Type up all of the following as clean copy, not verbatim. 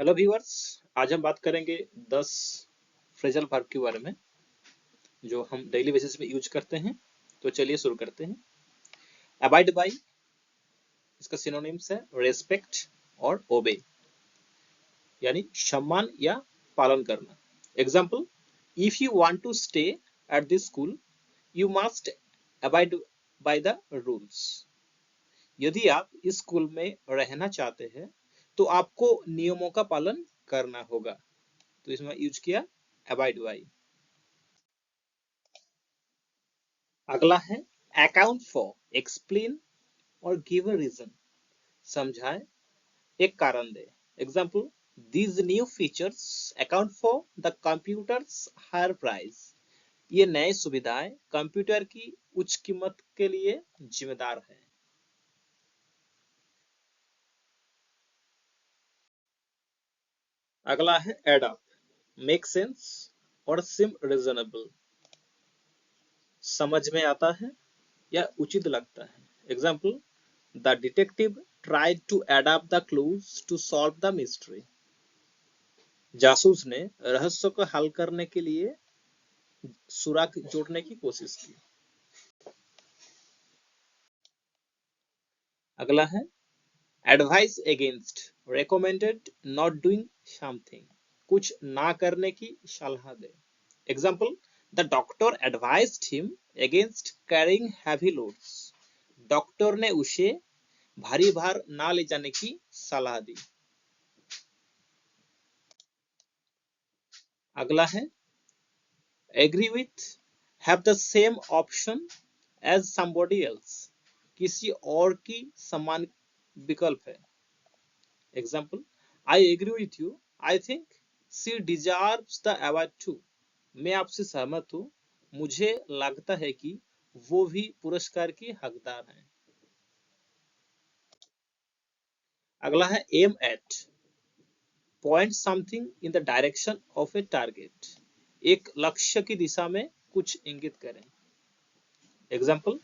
Hello viewers, आज हम बात करेंगे 10 फ्रेजल वर्ब के बारे में जो हम डेली बेसिस पे यूज करते हैं। तो चलिए शुरू करते हैं। अबाइड बाय, इसका सिनोनिम्स है रेस्पेक्ट और ओबे, यानी सम्मान या पालन करना। Example, if you want to stay at this school you must abide by the rules. यदि आप इस स्कूल में रहना चाहते हैं तो आपको नियमों का पालन करना होगा। तो इसमें यूज किया अबाइड बाय। अगला है अकाउंट फॉर, एक्सप्लेन और गिव अ रीजन, समझाए, एक कारण दे। Example, these new features account for the computers higher price. ये नए सुविधाएं कंप्यूटर की उच्च कीमत के लिए जिम्मेदार हैं। अगला है एड अप, मेक सेंस और सिम रीजनेबल, समझ में आता है या उचित लगता है। Example, the detective tried to adapt the clues to solve the mystery. जासूस ने रहस्य को हल करने के लिए सुराग जोड़ने की कोशिश की। अगला है advice against, recommended not doing something, कुछ ना करने की सलाह दे। Example, the doctor advised him against carrying heavy loads. Doctor ने उसे भारी भार ना ले जाने की सलाह दी। अगला है agree with, have the same option as somebody else, किसी और की समान विकल्प है। Example, I agree with you, I think she deserves the award too. मैं आपसे सहमत हूँ, मुझे लगता है कि वो भी पुरस्कार की हकदार है। अगला है aim at, point something in the direction of a target, एक लक्ष्य की दिशा में कुछ इंगित करें। Example,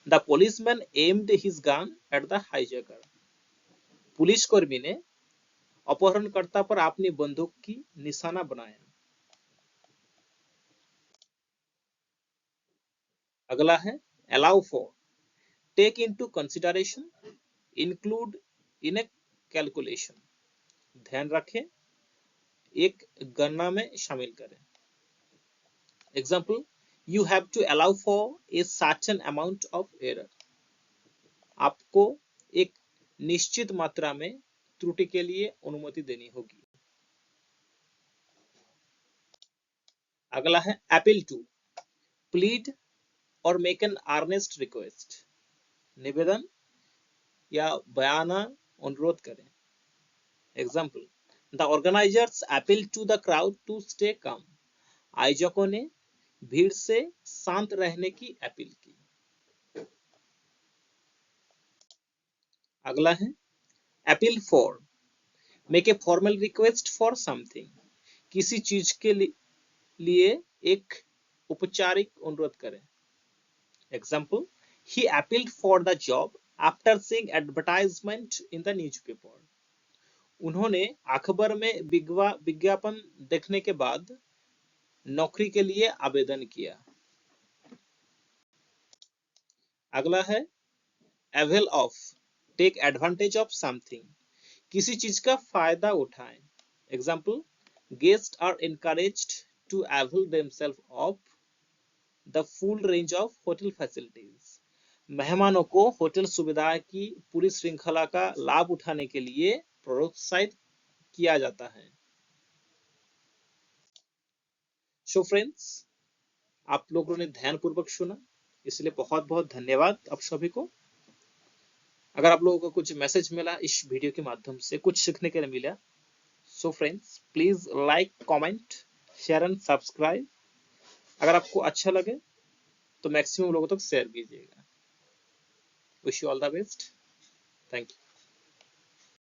the policeman aimed his gun at the hijacker. पुलिसकर्मी ने अपहरणकर्ता पर अपनी बंदूक की निशाना बनाया। अगला है allow for, take into consideration, include in a calculation, ध्यान रखें, एक गणना में शामिल करें। Example, you have to allow for a certain amount of error. आपको एक निश्चित मात्रा में त्रुटि के लिए अनुमति देनी होगी। अगला है अपील टू, प्लीड और मेक एन अर्नेस्ट रिक्वेस्ट, निवेदन या बयाना अनुरोध करें। Example, the organisers appeal to the crowd to stay calm. आयोजकों ने भीड़ से शांत रहने की अपील की। अगला है appeal for, make a formal request for something, किसी चीज के लिए एक औपचारिक अनुरोध करें। Example, he appealed for the job after seeing advertisement in the newspaper. उन्होंने अखबार में विज्ञापन देखने के बाद नौकरी के लिए आवेदन किया। अगला है avail of, take advantage of something, किसी चीज का फायदा उठाएं। Example, guests are encouraged to avail themselves of the full range of hotel facilities. मेहमानों को होटल सुविधा की पूरी श्रृंखला का लाभ उठाने के लिए प्रोत्साहित किया जाता है। सो फ्रेंड्स, आप लोगों ने ध्यानपूर्वक सुना, इसलिए बहुत बहुत धन्यवाद आप सभी को। अगर आप लोगों को कुछ मैसेज मिला इस वीडियो के माध्यम से, कुछ सीखने के लिए मिला, so friends please like, comment, share and subscribe. अगर आपको अच्छा लगे तो मैक्सिमम लोगों तक शेयर कीजिएगा। Wish you all the best. Thank you.